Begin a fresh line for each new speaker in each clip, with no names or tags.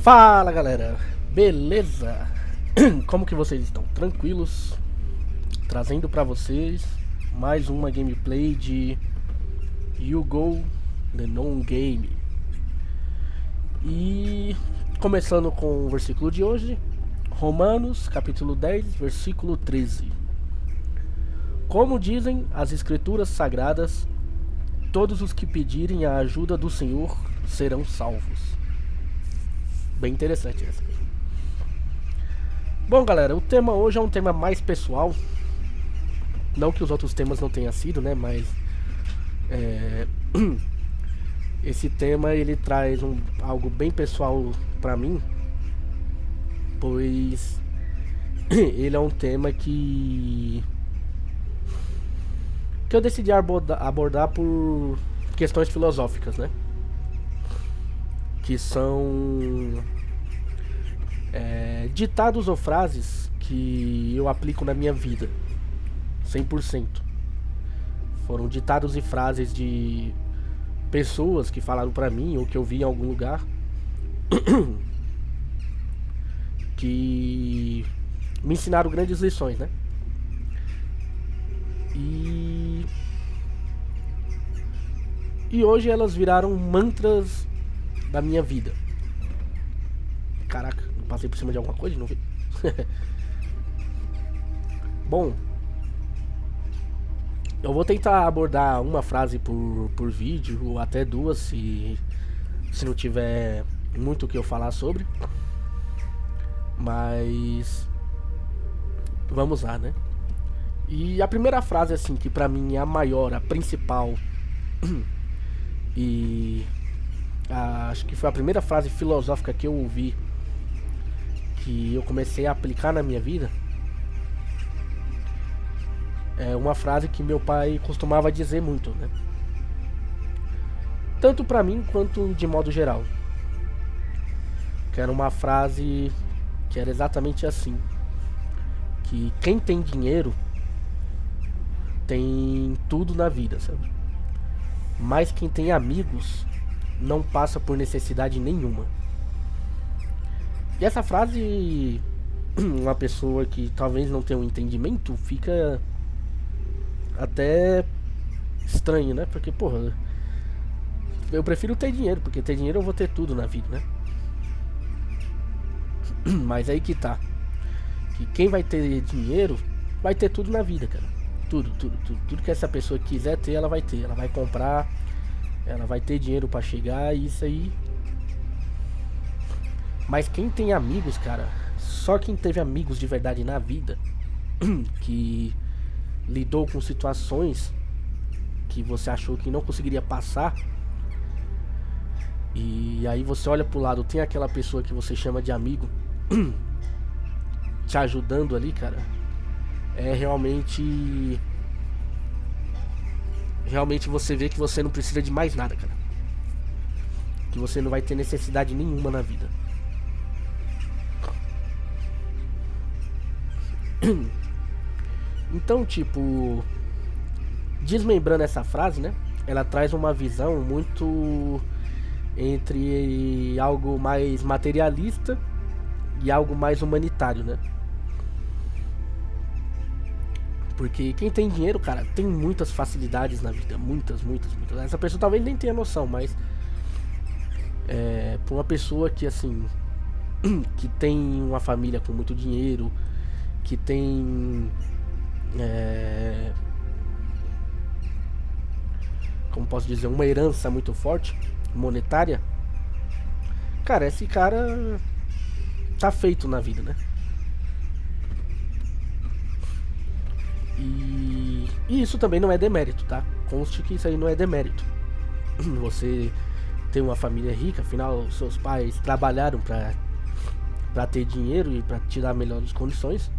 Fala galera, beleza? Como que vocês estão? Tranquilos? Trazendo pra vocês mais uma gameplay de You Go The Non Game. E começando com o versículo de hoje, Romanos capítulo 10, versículo 13. Como dizem as escrituras sagradas, todos os que pedirem a ajuda do Senhor serão salvos. Bem interessante essa. Bom galera, o tema hoje é um tema mais pessoal. Não que os outros temas não tenham sido, né? Mas esse tema ele traz algo bem pessoal pra mim, pois ele é um tema que eu decidi abordar por questões filosóficas, né? Que são ditados ou frases que eu aplico na minha vida 100%. Foram ditados e frases de pessoas que falaram pra mim ou que eu vi em algum lugar que me ensinaram grandes lições, né? E hoje elas viraram mantras da minha vida. Caraca, eu passei por cima de alguma coisa, não vi? Bom, eu vou tentar abordar uma frase por vídeo, ou até duas, se não tiver muito o que eu falar sobre. Mas vamos lá, né? E a primeira frase, assim, que pra mim é a maior, a principal, e acho que foi a primeira frase filosófica que eu ouvi, que eu comecei a aplicar na minha vida, é uma frase que meu pai costumava dizer muito, né? Tanto pra mim quanto de modo geral. Que era uma frase que era exatamente assim: que quem tem dinheiro tem tudo na vida, sabe? Mas quem tem amigos não passa por necessidade nenhuma. E essa frase, uma pessoa que talvez não tenha um entendimento, fica até estranho, né? Porque, porra, eu prefiro ter dinheiro, porque ter dinheiro eu vou ter tudo na vida, né? Mas aí que tá. Que quem vai ter dinheiro vai ter tudo na vida, cara. Tudo que essa pessoa quiser ter, ela vai ter. Ela vai comprar, ela vai ter dinheiro pra chegar, e isso aí. Mas quem tem amigos, cara, só quem teve amigos de verdade na vida, que lidou com situações que você achou que não conseguiria passar, e aí você olha pro lado, tem aquela pessoa que você chama de amigo te ajudando ali, cara, é realmente você vê que você não precisa de mais nada, cara. Que você não vai ter necessidade nenhuma na vida. Então, tipo, desmembrando essa frase, né? Ela traz uma visão muito entre algo mais materialista e algo mais humanitário, né? Porque quem tem dinheiro, cara, tem muitas facilidades na vida. Muitas. Essa pessoa talvez nem tenha noção, mas pra uma pessoa que, assim, que tem uma família com muito dinheiro, que tem como posso dizer, uma herança muito forte, monetária, cara, esse cara tá feito na vida, né? E isso também não é demérito, tá? Conste que isso aí não é demérito. Você tem uma família rica, afinal seus pais trabalharam pra ter dinheiro e pra te dar melhores condições.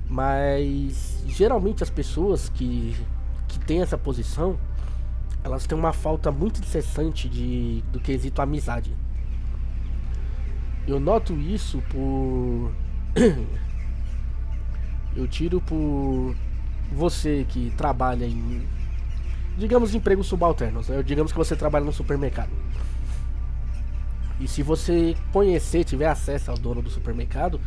Mas geralmente as pessoas que têm essa posição, elas têm uma falta muito incessante do quesito amizade. Eu noto isso por eu tiro por você que trabalha em, digamos, empregos subalternos, né? Digamos que você trabalha no supermercado. E se você conhecer, tiver acesso ao dono do supermercado,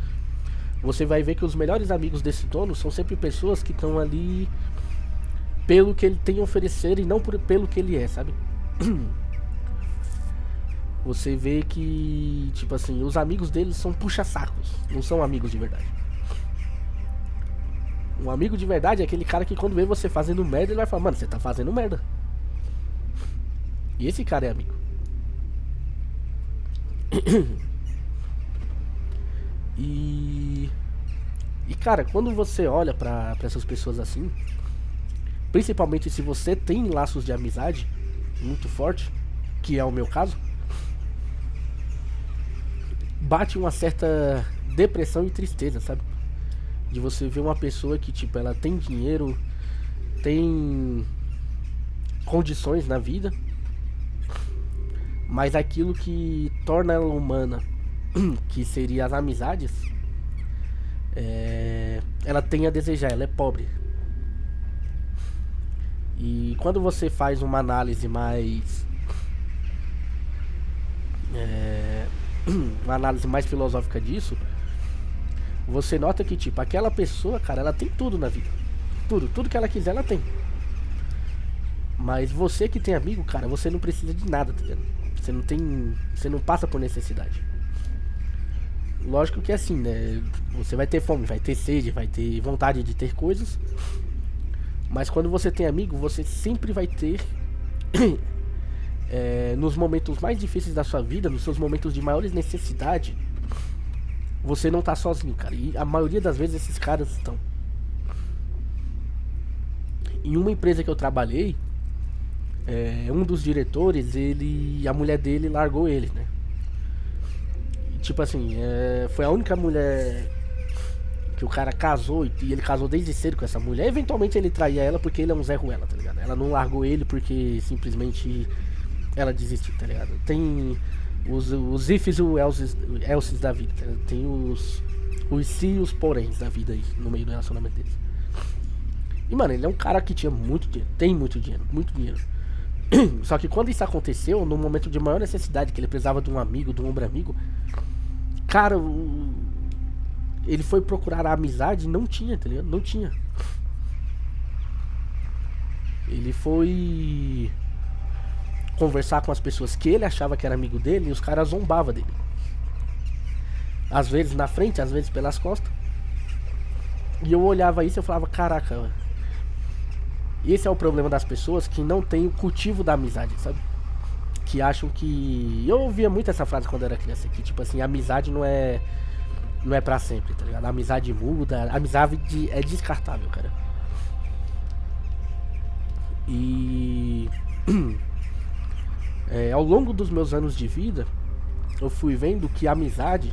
você vai ver que os melhores amigos desse dono são sempre pessoas que estão ali pelo que ele tem a oferecer e não pelo que ele é, sabe? Você vê que, tipo assim, os amigos deles são puxa-sacos, não são amigos de verdade. Um amigo de verdade é aquele cara que quando vê você fazendo merda, ele vai falar, mano, você tá fazendo merda. E esse cara é amigo. E cara, quando você olha pra essas pessoas assim, principalmente se você tem laços de amizade muito forte, que é o meu caso, bate uma certa depressão e tristeza, sabe? De você ver uma pessoa que, tipo, ela tem dinheiro, tem condições na vida, mas aquilo que torna ela humana, que seria as amizades, ela tem a desejar, ela é pobre. E quando você faz uma análise mais uma análise mais filosófica disso, você nota que, tipo, aquela pessoa, cara, ela tem tudo na vida. Tudo que ela quiser, ela tem. Mas você que tem amigo, cara, você não precisa de nada, tá ligado? Você não passa por necessidade. Lógico que é assim, né? Você vai ter fome, vai ter sede, vai ter vontade de ter coisas. Mas quando você tem amigo, você sempre vai ter nos momentos mais difíceis da sua vida, nos seus momentos de maiores necessidade, você não tá sozinho, cara. E a maioria das vezes esses caras estão. Em uma empresa que eu trabalhei, um dos diretores, a mulher dele largou ele, né? E, tipo assim, foi a única mulher que o cara casou, e ele casou desde cedo com essa mulher. Eventualmente ele traía ela porque ele é um Zé Ruela, tá ligado? Ela não largou ele porque simplesmente ela desistiu, tá ligado? Tem os ifs e os elses da vida, tá ligado? Tem os se e os poréns da vida aí, no meio do relacionamento deles. E, mano, ele é um cara que tinha muito dinheiro, tem muito dinheiro. Só que quando isso aconteceu, no momento de maior necessidade, que ele precisava de um amigo, de um ombro amigo, cara, ele foi procurar a amizade e não tinha, tá ligado? Não tinha. Ele foi conversar com as pessoas que ele achava que era amigo dele e os caras zombavam dele. Às vezes na frente, às vezes pelas costas. E eu olhava isso e eu falava, caraca, mano. Esse é o problema das pessoas que não tem o cultivo da amizade, sabe? Que acham que... Eu ouvia muito essa frase quando eu era criança, que tipo assim, amizade não é pra sempre, tá ligado? A amizade muda, a amizade é descartável, cara. E... ao longo dos meus anos de vida, eu fui vendo que a amizade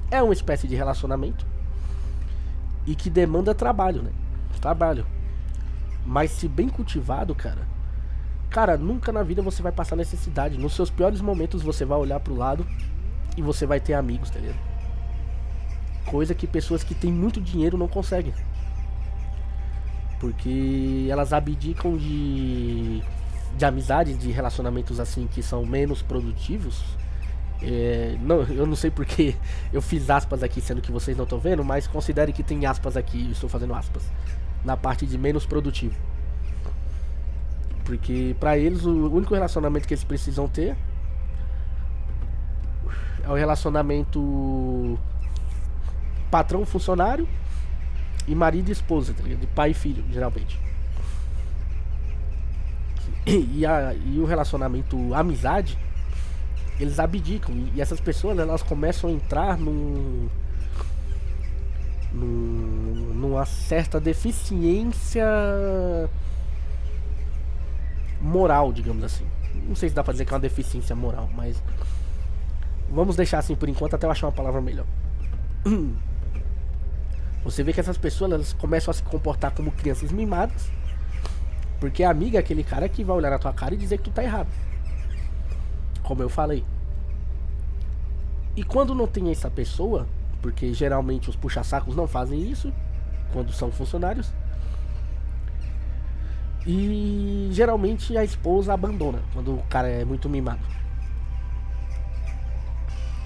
é uma espécie de relacionamento e que demanda trabalho, né? Trabalho. Mas se bem cultivado, cara, nunca na vida você vai passar necessidade. Nos seus piores momentos você vai olhar pro lado e você vai ter amigos, tá ligado? Coisa que pessoas que têm muito dinheiro não conseguem. Porque elas abdicam de amizades, de relacionamentos assim que são menos produtivos. Eu não sei porque eu fiz aspas aqui, sendo que vocês não estão vendo, mas considere que tem aspas aqui, eu estou fazendo aspas, na parte de menos produtivo. Porque pra eles o único relacionamento que eles precisam ter é o relacionamento patrão-funcionário e marido e esposa, tá ligado? De pai e filho, geralmente. E o relacionamento amizade, eles abdicam. E essas pessoas, elas começam a entrar numa certa deficiência moral, digamos assim. Não sei se dá pra dizer que é uma deficiência moral, mas vamos deixar assim por enquanto até eu achar uma palavra melhor. Você vê que essas pessoas, elas começam a se comportar como crianças mimadas, porque a amiga é aquele cara que vai olhar na tua cara e dizer que tu tá errado, como eu falei. E quando não tem essa pessoa, porque geralmente os puxa-sacos não fazem isso quando são funcionários, e geralmente a esposa abandona quando o cara é muito mimado.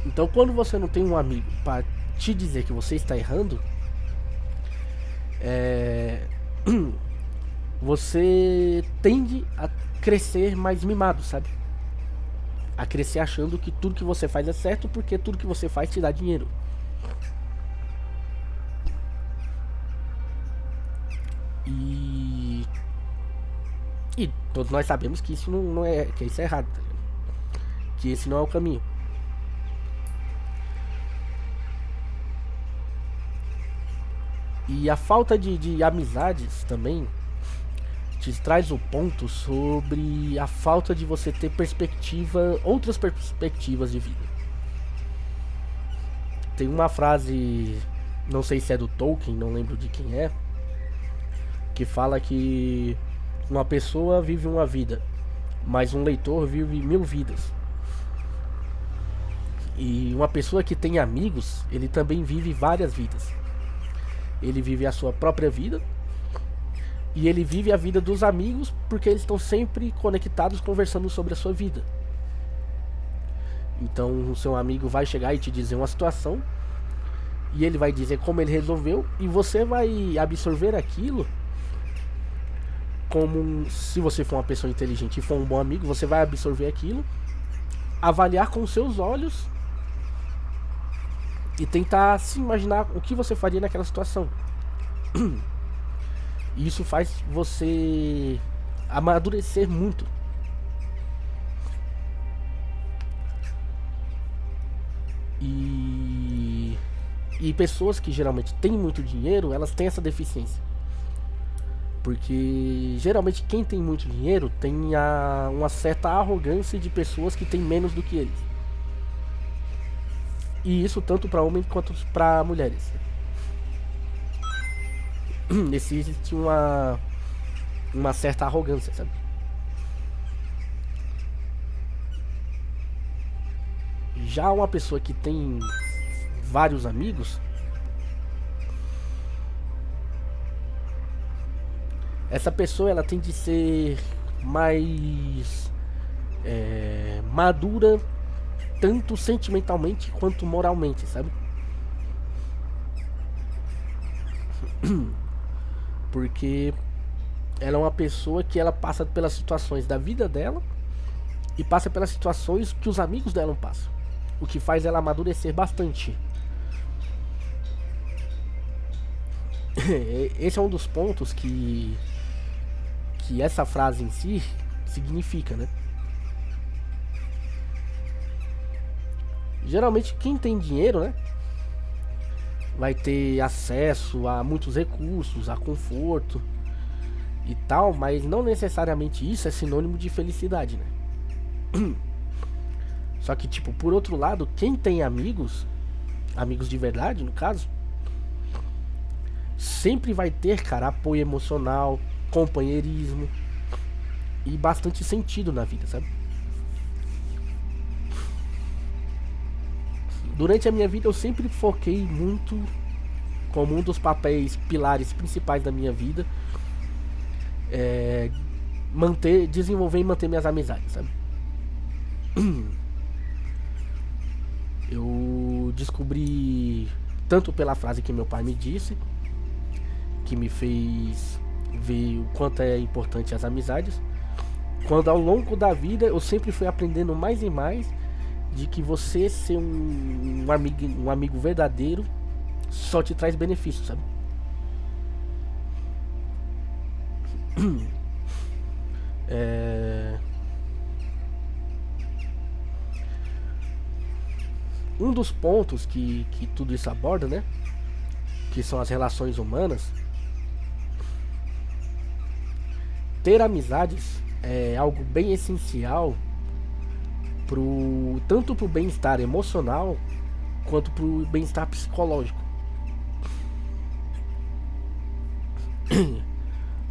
Então, quando você não tem um amigo para te dizer que você está errando, é, você tende a crescer mais mimado, sabe? A crescer achando que tudo que você faz é certo porque tudo que você faz te dá dinheiro. E, e todos nós sabemos que isso não é, que isso é errado, tá ligado? Que esse não é o caminho. E a falta de amizades também te traz o ponto sobre a falta de você ter perspectiva, outras perspectivas de vida. Tem uma frase, não sei se é do Tolkien, não lembro de quem é, que fala que uma pessoa vive uma vida, mas um leitor vive 1000 vidas. E uma pessoa que tem amigos, ele também vive várias vidas. Ele vive a sua própria vida e ele vive a vida dos amigos porque eles estão sempre conectados conversando sobre a sua vida. Então o seu amigo vai chegar e te dizer uma situação e ele vai dizer como ele resolveu e você vai absorver aquilo como se você for uma pessoa inteligente e for um bom amigo, você vai absorver aquilo, avaliar com os seus olhos e tentar se imaginar o que você faria naquela situação. E isso faz você amadurecer muito. E pessoas que geralmente têm muito dinheiro, elas têm essa deficiência. Porque geralmente quem tem muito dinheiro tem uma certa arrogância de pessoas que têm menos do que eles. E isso tanto para homens quanto para mulheres. Existe uma certa arrogância, sabe? Já uma pessoa que tem vários amigos, essa pessoa ela tem de ser mais madura, tanto sentimentalmente quanto moralmente, sabe? Porque ela é uma pessoa que ela passa pelas situações da vida dela e passa pelas situações que os amigos dela passam, o que faz ela amadurecer bastante. Esse é um dos pontos que essa frase em si significa, né? Geralmente quem tem dinheiro, né, vai ter acesso a muitos recursos, a conforto e tal, mas não necessariamente isso é sinônimo de felicidade, né? Só que, tipo, por outro lado, quem tem amigos, amigos de verdade, no caso, sempre vai ter, cara, apoio emocional, companheirismo e bastante sentido na vida, sabe? Durante a minha vida eu sempre foquei muito como um dos papéis pilares principais da minha vida desenvolver e manter minhas amizades, sabe? Eu descobri tanto pela frase que meu pai me disse, que me fez ver o quanto é importante as amizades, quando ao longo da vida eu sempre fui aprendendo mais e mais de que você ser um amigo verdadeiro só te traz benefícios, sabe? Um dos pontos que tudo isso aborda, né? Que são as relações humanas. Ter amizades é algo bem essencial tanto pro bem-estar emocional quanto pro bem-estar psicológico.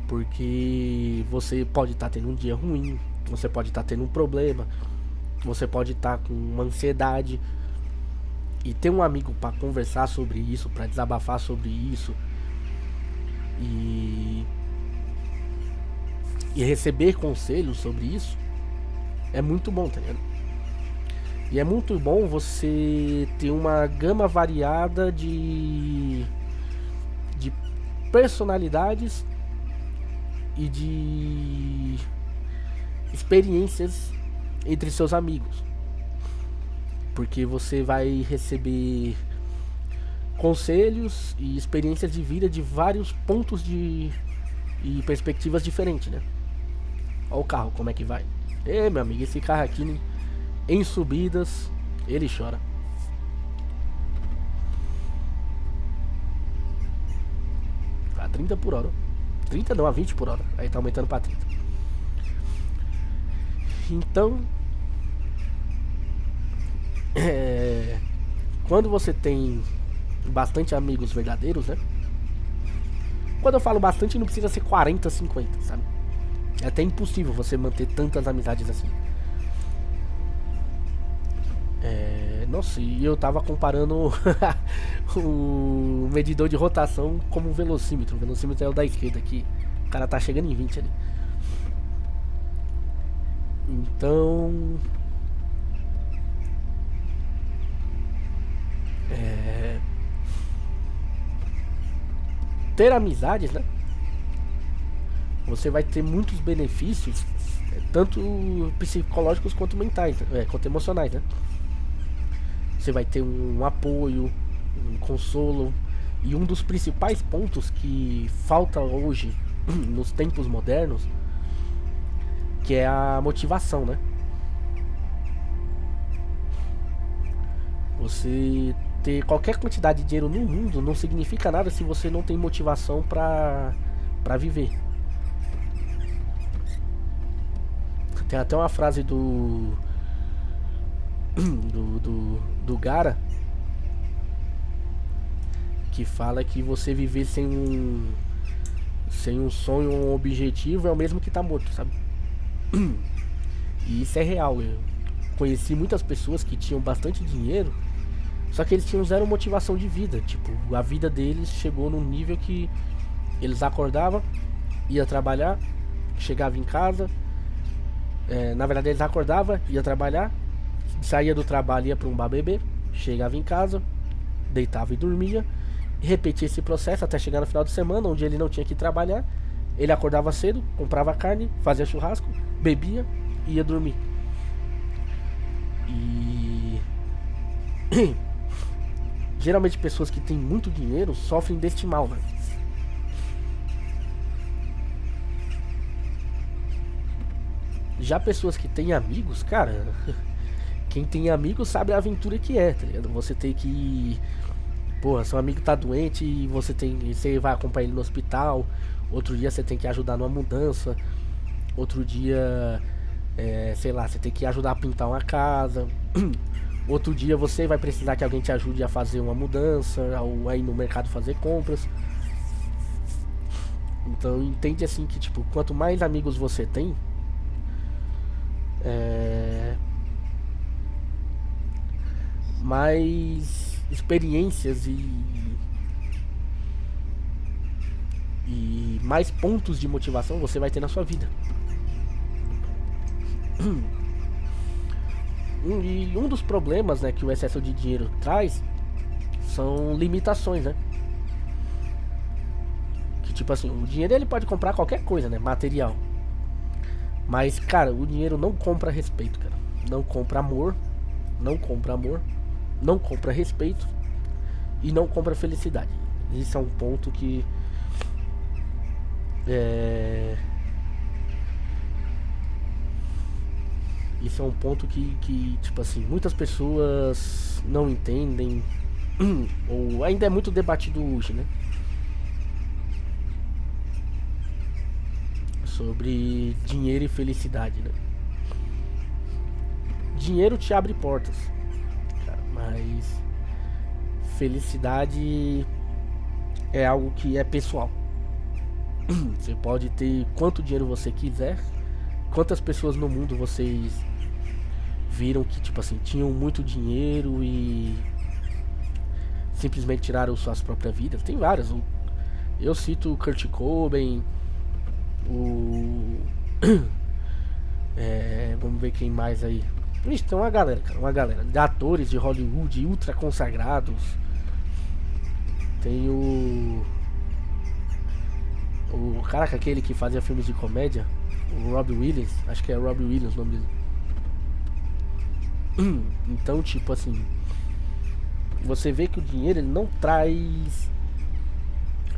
Porque você pode estar tendo um dia ruim, você pode estar tendo um problema, você pode estar com uma ansiedade e ter um amigo para conversar sobre isso, para desabafar sobre isso e receber conselhos sobre isso é muito bom, tá ligado? E é muito bom você ter uma gama variada de personalidades e de experiências entre seus amigos. Porque você vai receber conselhos e experiências de vida de vários pontos e perspectivas diferentes, né? Olha o carro, como é que vai. Meu amigo, esse carro aqui em subidas, ele chora. A 30 por hora. 30 não, a 20 por hora. Aí tá aumentando pra 30. Então, quando você tem bastante amigos verdadeiros, né? Quando eu falo bastante, não precisa ser 40, 50, sabe? É até impossível você manter tantas amizades assim. Nossa, e eu tava comparando o medidor de rotação como um velocímetro. O velocímetro é o da esquerda aqui. O cara tá chegando em 20 ali. Então, ter amizades, né? Você vai ter muitos benefícios, tanto psicológicos quanto mentais, quanto emocionais, né? Você vai ter um apoio, um consolo. E um dos principais pontos que falta hoje, nos tempos modernos, que é a motivação, né? Você ter qualquer quantidade de dinheiro no mundo não significa nada se você não tem motivação pra viver. Tem até uma frase do Gara que fala que você viver sem um sonho ou um objetivo é o mesmo que tá morto, sabe? E isso é real. Eu conheci muitas pessoas que tinham bastante dinheiro, só que eles tinham zero motivação de vida. Tipo, a vida deles chegou num nível que eles acordavam, ia trabalhar, chegava em casa. Na verdade, eles acordavam, ia trabalhar, saía do trabalho, ia pra um bar beber, chegava em casa, deitava e dormia, repetia esse processo até chegar no final de semana, onde ele não tinha que trabalhar. Ele acordava cedo, comprava carne, fazia churrasco, bebia e ia dormir. E geralmente pessoas que têm muito dinheiro sofrem deste mal, né? Já pessoas que têm amigos, cara, quem tem amigos sabe a aventura que é, tá ligado? Você tem que, porra, seu amigo tá doente e você vai acompanhar ele no hospital. Outro dia você tem que ajudar numa mudança. Outro dia, sei lá, você tem que ajudar a pintar uma casa. Outro dia você vai precisar que alguém te ajude a fazer uma mudança ou aí no mercado fazer compras. Então entende assim que, tipo, quanto mais amigos você tem, mais experiências e mais pontos de motivação você vai ter na sua vida. E um dos problemas, né, que o excesso de dinheiro traz são limitações, né? Que tipo assim, o dinheiro ele pode comprar qualquer coisa, né, material. Mas, cara, o dinheiro não compra respeito, cara. Não compra amor, não compra amor, não compra respeito e não compra felicidade. Isso é um ponto que isso é um ponto que tipo assim, muitas pessoas não entendem ou ainda é muito debatido hoje, né? Sobre dinheiro e felicidade, né? Dinheiro te abre portas, cara, mas felicidade é algo que é pessoal. Você pode ter quanto dinheiro você quiser. Quantas pessoas no mundo vocês viram que, tipo assim, tinham muito dinheiro e simplesmente tiraram suas próprias vidas? Tem várias. Eu cito o Kurt Cobain, o vamos ver quem mais aí. Vixe, tem uma galera, cara, uma galera de atores de Hollywood ultra consagrados. Tem o caraca, aquele que fazia filmes de comédia, o Robbie Williams, acho que é Robbie Williams o nome dele. Então, tipo assim, você vê que o dinheiro ele não traz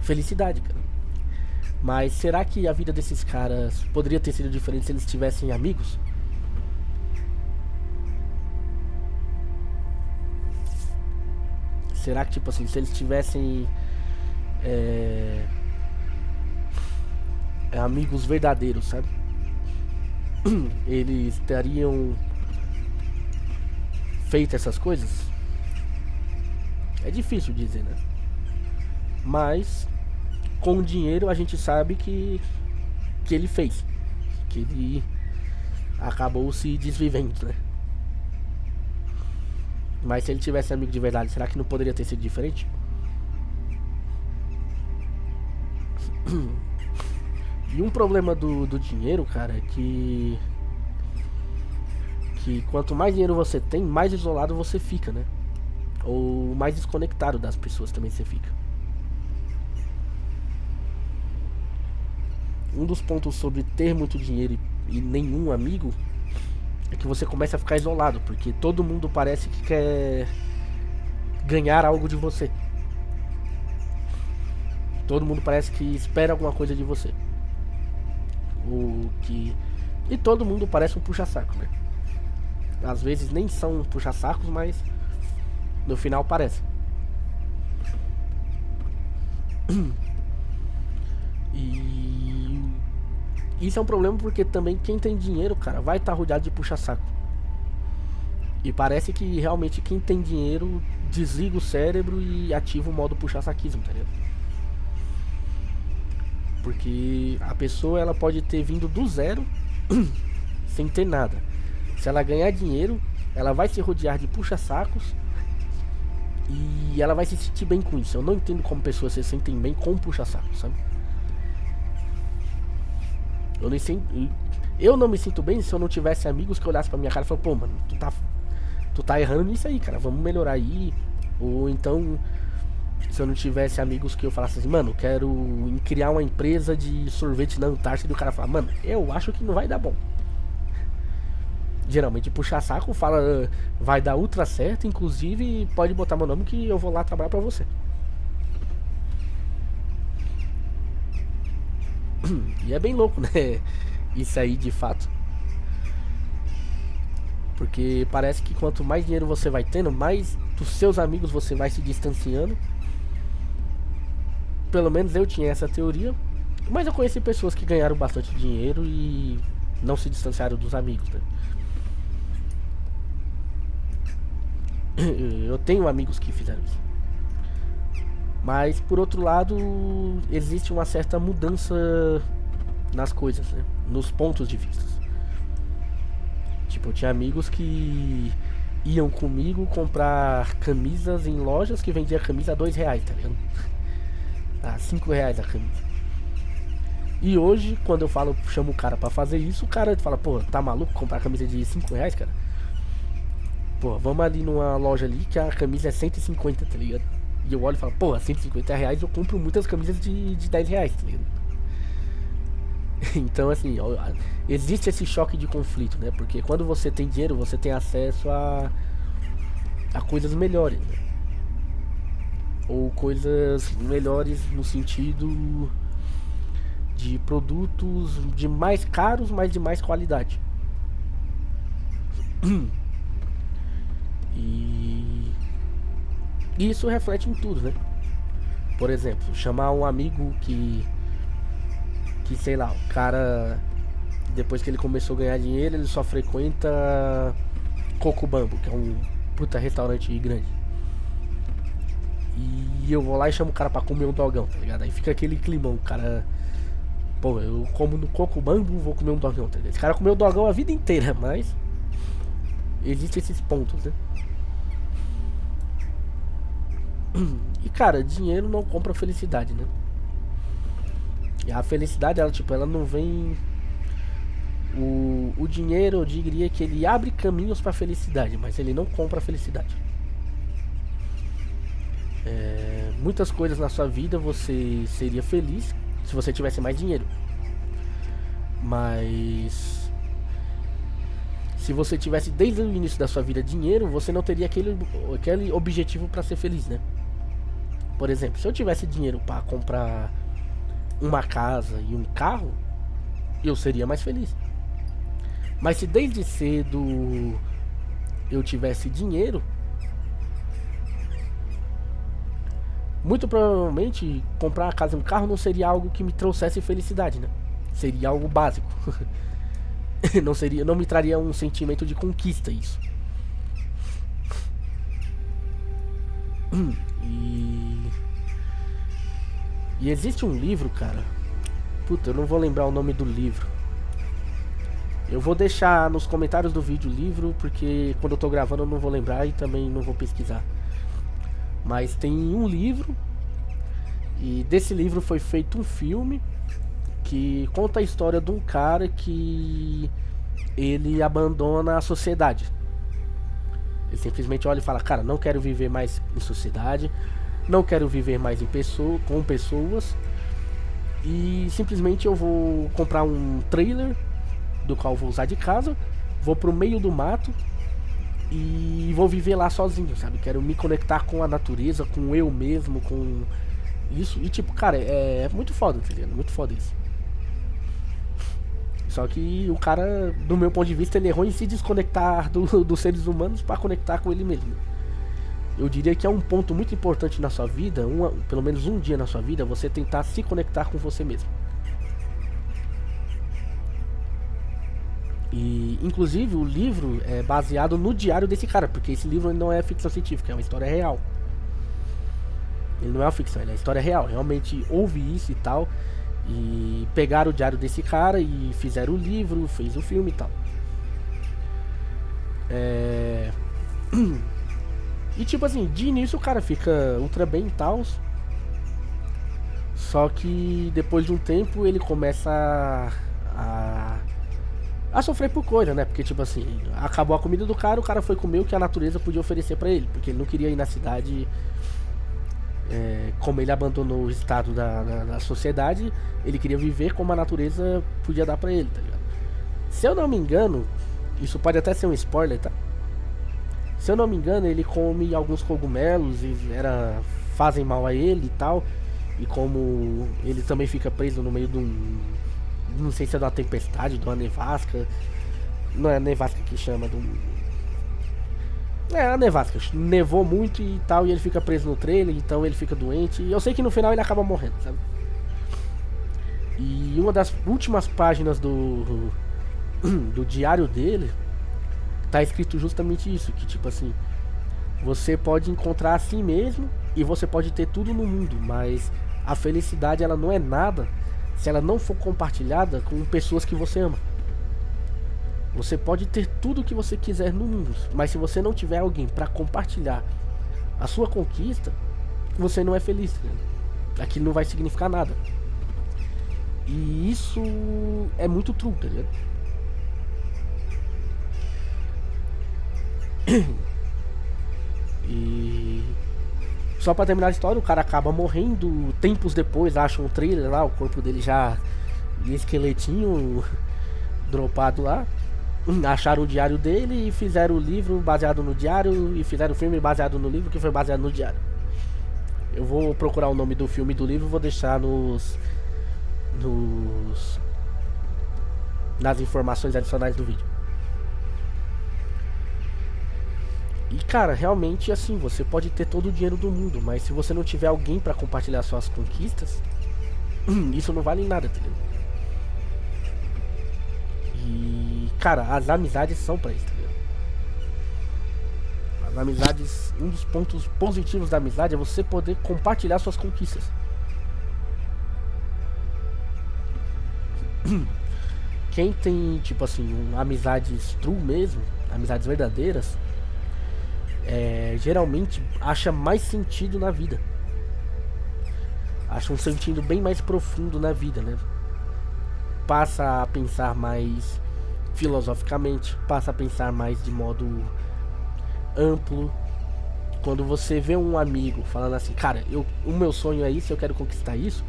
felicidade, cara. Mas será que a vida desses caras poderia ter sido diferente se eles tivessem amigos? Será que, tipo assim, se eles tivessem é, amigos verdadeiros, sabe? Eles teriam feito essas coisas? É difícil dizer, né? Mas com o dinheiro a gente sabe que ele fez. Que ele acabou se desvivendo, né? Mas se ele tivesse amigo de verdade, será que não poderia ter sido diferente? E um problema do dinheiro, cara, é que quanto mais dinheiro você tem, mais isolado você fica, né? Ou mais desconectado das pessoas também você fica. Um dos pontos sobre ter muito dinheiro e nenhum amigo é que você começa a ficar isolado, porque todo mundo parece que quer ganhar algo de você. Todo mundo parece que espera alguma coisa de você. O que e todo mundo parece um puxa-saco, né? Às vezes nem são puxa-sacos, mas no final parece. E isso é um problema porque também quem tem dinheiro, cara, vai estar rodeado de puxa-saco. E parece que realmente quem tem dinheiro desliga o cérebro e ativa o modo puxa-saquismo, tá ligado? Porque a pessoa ela pode ter vindo do zero sem ter nada. Se ela ganhar dinheiro, ela vai se rodear de puxa-sacos e ela vai se sentir bem com isso. Eu não entendo como pessoas se sentem bem com puxa-sacos, sabe? Eu não me sinto bem se eu não tivesse amigos que olhassem pra minha cara e falassem, pô, mano, tu tá errando nisso aí, cara, vamos melhorar aí. Ou então, se eu não tivesse amigos que eu falasse assim, mano, eu quero criar uma empresa de sorvete na Antártida, e o cara fala, mano, eu acho que não vai dar bom. Geralmente puxar saco fala, vai dar ultra certo, inclusive pode botar meu nome que eu vou lá trabalhar pra você. E é bem louco, né? Isso aí de fato. Porque parece que quanto mais dinheiro você vai tendo, mais dos seus amigos você vai se distanciando. Pelo menos eu tinha essa teoria. Mas eu conheci pessoas que ganharam bastante dinheiro e não se distanciaram dos amigos, né? Eu tenho amigos que fizeram isso. Mas por outro lado, existe uma certa mudança nas coisas, né? Nos pontos de vista. Tipo, eu tinha amigos que iam comigo comprar camisas em lojas que vendia camisa a R$ 2, tá ligado? A R$ 5 a camisa. E hoje, quando eu falo, chamo o cara pra fazer isso, o cara fala, pô, tá maluco comprar camisa de R$ 5, cara? Pô, vamos ali numa loja ali que a camisa é 150, tá ligado? E eu olho e falo, pô, R$ 150 eu compro muitas camisas de R$ 10, tá ligado? Então, assim, existe esse choque de conflito, né? Porque quando você tem dinheiro, você tem acesso a coisas melhores, né? Ou coisas melhores no sentido de produtos de mais caros, mas de mais qualidade. E isso reflete em tudo, né? Por exemplo, chamar um amigo que sei lá, o cara depois que ele começou a ganhar dinheiro, ele só frequenta Coco Bambo, que é um puta restaurante grande. E eu vou lá e chamo o cara pra comer um dogão, tá ligado? Aí fica aquele climão, o cara, pô, eu como no Coco Bambo, vou comer um dogão, tá ligado? Esse cara comeu dogão a vida inteira, mas existem esses pontos, né? E cara, dinheiro não compra felicidade, né? E a felicidade, ela tipo, ela não vem O dinheiro, eu diria que ele abre caminhos para a felicidade, mas ele não compra a felicidade. Muitas coisas na sua vida você seria feliz se você tivesse mais dinheiro. Mas se você tivesse desde o início da sua vida dinheiro, você não teria aquele objetivo para ser feliz, né? Por exemplo, se eu tivesse dinheiro para comprar uma casa e um carro, eu seria mais feliz. Mas se desde cedo eu tivesse dinheiro, muito provavelmente comprar uma casa e um carro não seria algo que me trouxesse felicidade, né? Seria algo básico. Não me traria um sentimento de conquista isso. E existe um livro, cara. Puta, eu não vou lembrar o nome do livro. Eu vou deixar nos comentários do vídeo o livro, porque quando eu tô gravando eu não vou lembrar e também não vou pesquisar. Mas tem um livro, e desse livro foi feito um filme que conta a história de um cara que ele abandona a sociedade. Ele simplesmente olha e fala: cara, não quero viver mais em sociedade, não quero viver mais com pessoas, e simplesmente eu vou comprar um trailer do qual vou usar de casa, vou pro meio do mato e vou viver lá sozinho, sabe? Quero me conectar com a natureza, com eu mesmo, com isso. E tipo, cara, é muito foda, tá ligado? Muito foda isso. Só que o cara, do meu ponto de vista, ele errou em se desconectar dos seres humanos para conectar com ele mesmo. Eu diria que é um ponto muito importante na sua vida, pelo menos um dia na sua vida, você tentar se conectar com você mesmo. E inclusive o livro é baseado no diário desse cara, porque esse livro não é ficção científica, é uma história real. Ele não é uma ficção, ele é uma história real. Realmente houve isso e tal. E pegaram o diário desse cara e fizeram o livro, fez o filme e tal. E tipo assim, de início o cara fica ultra bem e tal. Só que depois de um tempo ele começa a sofrer por coisa, né? Porque tipo assim, acabou a comida do cara, o cara foi comer o que a natureza podia oferecer pra ele, porque ele não queria ir na cidade. Como ele abandonou o estado da sociedade, ele queria viver como a natureza podia dar pra ele, tá ligado? Se eu não me engano, isso pode até ser um spoiler, tá? Se eu não me engano, ele come alguns cogumelos e fazem mal a ele e tal. E como ele também fica preso no meio de um, não sei se é de uma tempestade, de uma nevasca. Não é a nevasca que chama, a nevasca. Nevou muito e tal, e ele fica preso no trailer, então ele fica doente. E eu sei que no final ele acaba morrendo, sabe? E uma das últimas páginas do diário dele tá escrito justamente isso, que tipo assim, você pode encontrar a si mesmo e você pode ter tudo no mundo, mas a felicidade ela não é nada se ela não for compartilhada com pessoas que você ama. Você pode ter tudo o que você quiser no mundo, mas se você não tiver alguém para compartilhar a sua conquista, você não é feliz, né? Aquilo não vai significar nada. E isso é muito true, tá ligado? E só pra terminar a história, o cara acaba morrendo. Tempos depois acham um trailer lá, o corpo dele já esqueletinho dropado lá. Acharam o diário dele e fizeram o livro baseado no diário. E fizeram o filme baseado no livro que foi baseado no diário. Eu vou procurar o nome do filme e do livro e vou deixar nas informações adicionais do vídeo. E cara, realmente assim, você pode ter todo o dinheiro do mundo, mas se você não tiver alguém pra compartilhar suas conquistas, isso não vale nada, entendeu? E cara, as amizades são pra isso, entendeu? As amizades, um dos pontos positivos da amizade é você poder compartilhar suas conquistas. Quem tem, tipo assim, amizades true mesmo, amizades verdadeiras, geralmente acha mais sentido na vida. Acha um sentido bem mais profundo na vida, né? Passa a pensar mais filosoficamente, passa a pensar mais de modo amplo. Quando você vê um amigo falando assim, cara, o meu sonho é isso, eu quero conquistar isso,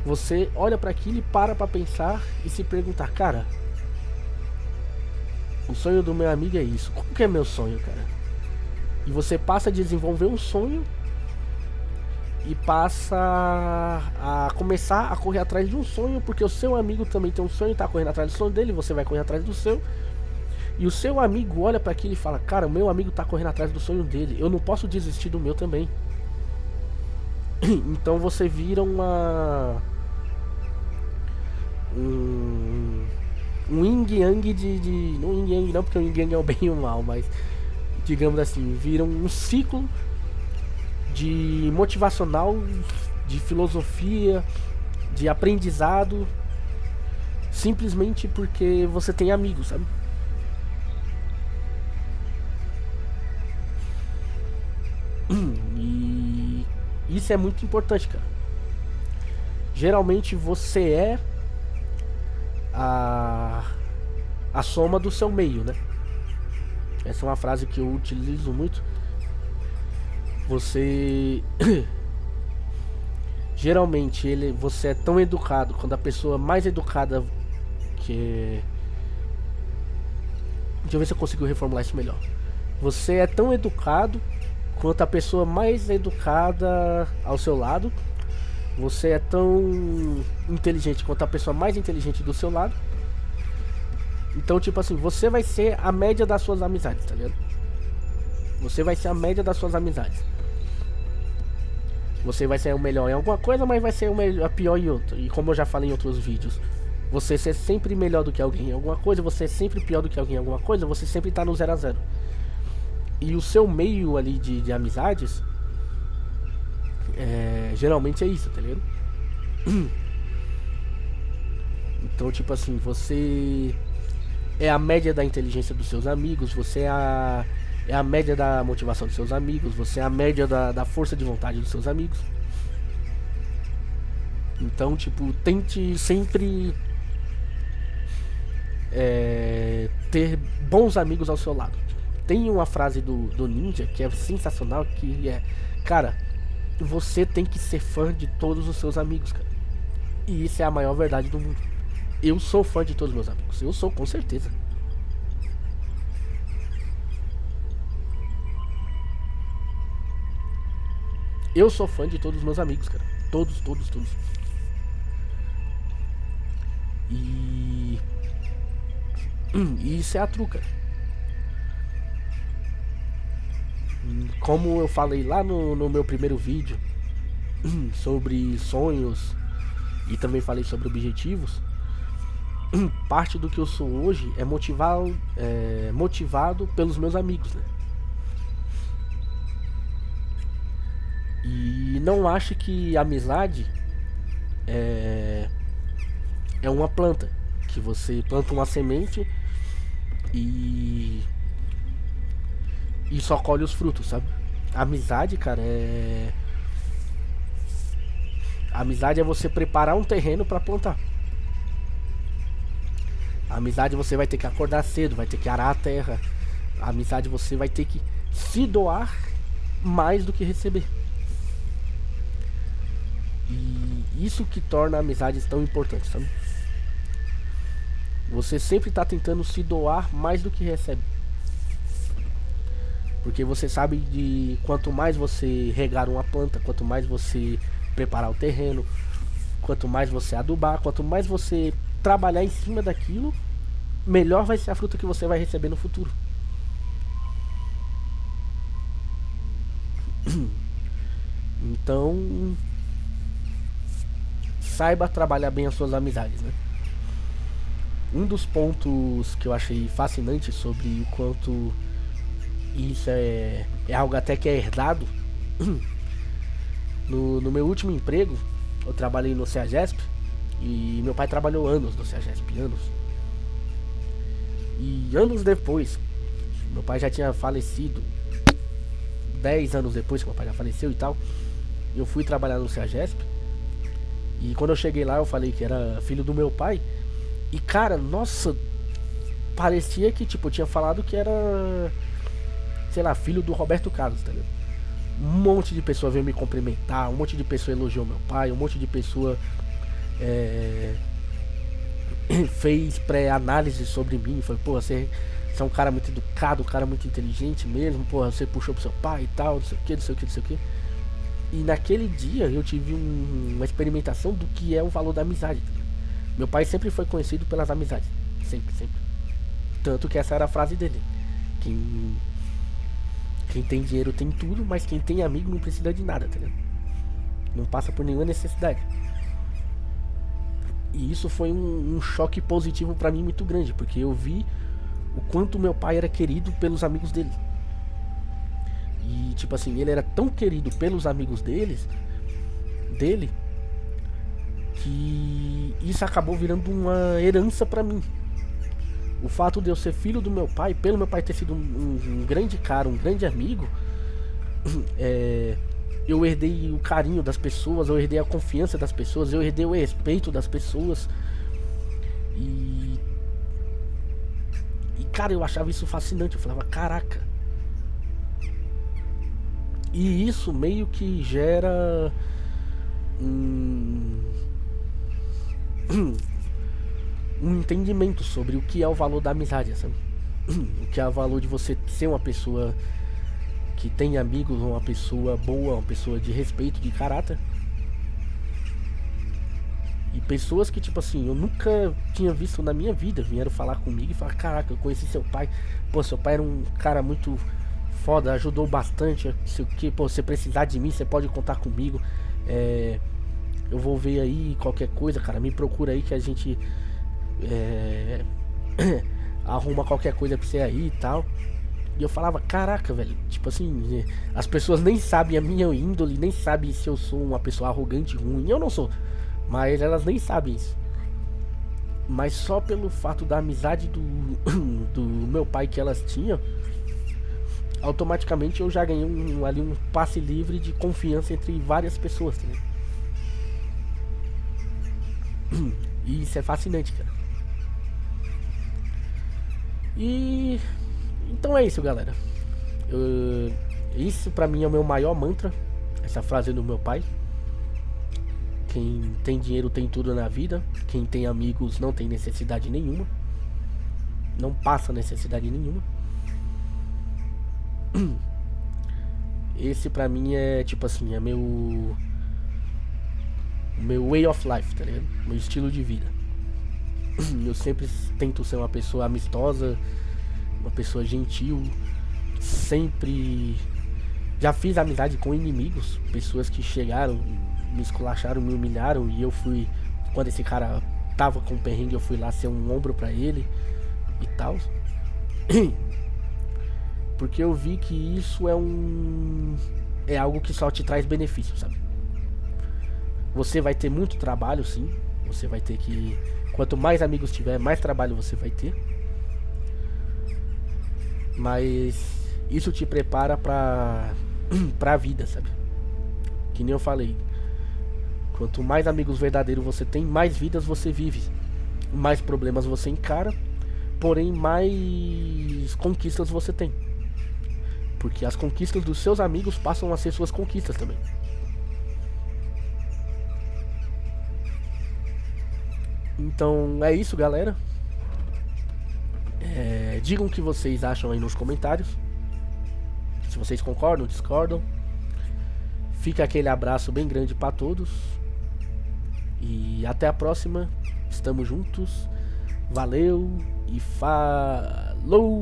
você olha para aquilo e para pra pensar e se perguntar, cara, o sonho do meu amigo é isso, como que é meu sonho, cara? E você passa a desenvolver um sonho e passa a começar a correr atrás de um sonho, porque o seu amigo também tem um sonho, tá correndo atrás do sonho dele, você vai correr atrás do seu. E o seu amigo olha para aquilo e fala, cara, o meu amigo tá correndo atrás do sonho dele, eu não posso desistir do meu também. Então você vira um yin yang não yin yang não, porque o yin yang é o bem e o mal, mas digamos assim, vira um ciclo de motivacional, de filosofia, de aprendizado, simplesmente porque você tem amigos, sabe? E isso é muito importante, cara. Geralmente você é a soma do seu meio, né? Essa é uma frase que eu utilizo muito. Você geralmente você é tão educado quando a pessoa mais educada que deixa eu ver se eu consigo reformular isso melhor. Você é tão educado quanto a pessoa mais educada ao seu lado. Você é tão inteligente quanto a pessoa mais inteligente do seu lado. Então, tipo assim, você vai ser a média das suas amizades, tá ligado? Você vai ser a média das suas amizades. Você vai ser o melhor em alguma coisa, mas vai ser a pior em outra. E como eu já falei em outros vídeos, você ser sempre melhor do que alguém em alguma coisa, você é sempre pior do que alguém em alguma coisa, você sempre tá no 0 a 0. E o seu meio ali de amizades geralmente é isso, tá ligado? Então, tipo assim, você é a média da inteligência dos seus amigos, você é a média da motivação dos seus amigos, você é a média da força de vontade dos seus amigos. Então, tipo, tente sempre ter bons amigos ao seu lado. Tem uma frase do Ninja que é sensacional, que é, cara, você tem que ser fã de todos os seus amigos, cara. E isso é a maior verdade do mundo. Eu sou fã de todos os meus amigos, eu sou, com certeza. Eu sou fã de todos os meus amigos, cara. Todos, todos, todos. E isso é a truca. Como eu falei lá no meu primeiro vídeo sobre sonhos e também falei sobre objetivos, parte do que eu sou hoje é motivado pelos meus amigos, né? E não acho que amizade é uma planta, que você planta uma semente e só colhe os frutos, sabe? A amizade, cara, a amizade é você preparar um terreno pra plantar. A amizade você vai ter que acordar cedo, vai ter que arar a terra. A amizade você vai ter que se doar mais do que receber. E isso que torna amizades tão importantes, sabe? Você sempre tá tentando se doar mais do que recebe. Porque você sabe de quanto mais você regar uma planta, quanto mais você preparar o terreno, quanto mais você adubar, quanto mais você trabalhar em cima daquilo, melhor vai ser a fruta que você vai receber no futuro. Então, saiba trabalhar bem as suas amizades, né? Um dos pontos que eu achei fascinante sobre o quanto isso é algo até que é herdado. No meu último emprego, eu trabalhei no CEAGESP e meu pai trabalhou anos no CEAGESP, anos. E anos depois, meu pai já tinha falecido, 10 anos depois que meu pai já faleceu e tal, eu fui trabalhar no CEAGESP. E quando eu cheguei lá, eu falei que era filho do meu pai. E cara, nossa, parecia que, tipo, eu tinha falado que era, sei lá, filho do Roberto Carlos, tá ligado? Um monte de pessoa veio me cumprimentar, um monte de pessoa elogiou meu pai, um monte de pessoa é, fez pré-análise sobre mim. Foi, pô, você é um cara muito educado, um cara muito inteligente mesmo, pô, você puxou pro seu pai e tal, não sei o que, não sei o que, não sei o que. E naquele dia eu tive uma experimentação do que é o valor da amizade. Meu pai sempre foi conhecido pelas amizades. Sempre, sempre. Tanto que essa era a frase dele. Quem, quem tem dinheiro tem tudo, mas quem tem amigo não precisa de nada, tá ligado? Não passa por nenhuma necessidade. E isso foi um choque positivo pra mim muito grande, porque eu vi o quanto meu pai era querido pelos amigos dele. E tipo assim, ele era tão querido pelos amigos dele, que isso acabou virando uma herança pra mim. O fato de eu ser filho do meu pai, pelo meu pai ter sido um grande cara, um grande amigo, eu herdei o carinho das pessoas, eu herdei a confiança das pessoas, eu herdei o respeito das pessoas. E cara, eu achava isso fascinante. Eu falava, caraca. E isso meio que gera um entendimento sobre o que é o valor da amizade, sabe? O que é o valor de você ser uma pessoa que tem amigos, uma pessoa boa, uma pessoa de respeito, de caráter. E pessoas que, tipo assim, eu nunca tinha visto na minha vida vieram falar comigo e falar, caraca, eu conheci seu pai. Pô, seu pai era um cara muito foda, ajudou bastante, não sei o que. Pô, se precisar de mim, você pode contar comigo. Eu vou ver aí qualquer coisa, cara, me procura aí que a gente arruma qualquer coisa pra você aí e tal. E eu falava, caraca, velho, tipo assim, as pessoas nem sabem a minha índole, nem sabem se eu sou uma pessoa arrogante, ruim. Eu não sou, mas elas nem sabem isso. Mas só pelo fato da amizade do meu pai que elas tinham, automaticamente eu já ganhei um passe livre de confiança entre várias pessoas, tá ligado? E isso é fascinante, cara. E então é isso, galera. Isso pra mim é o meu maior mantra. Essa frase do meu pai. Quem tem dinheiro tem tudo na vida. Quem tem amigos não tem necessidade nenhuma. Não passa necessidade nenhuma. Esse pra mim é tipo assim, é meu way of life, tá ligado? Meu estilo de vida. Eu sempre tento ser uma pessoa amistosa, uma pessoa gentil. Sempre já fiz amizade com inimigos, pessoas que chegaram, me esculacharam, me humilharam, e eu fui, quando esse cara tava com perrengue, eu fui lá ser um ombro pra ele e tal. Porque eu vi que isso é algo que só te traz benefício, sabe? Você vai ter muito trabalho, sim. Você vai ter que, quanto mais amigos tiver, mais trabalho você vai ter. Mas isso te prepara pra vida, sabe? Que nem eu falei. Quanto mais amigos verdadeiros você tem, mais vidas você vive. Mais problemas você encara, porém mais conquistas você tem. Porque as conquistas dos seus amigos passam a ser suas conquistas também. Então é isso, galera. Digam o que vocês acham aí nos comentários. Se vocês concordam, discordam. Fica aquele abraço bem grande pra todos. E até a próxima. Estamos juntos. Valeu e falou!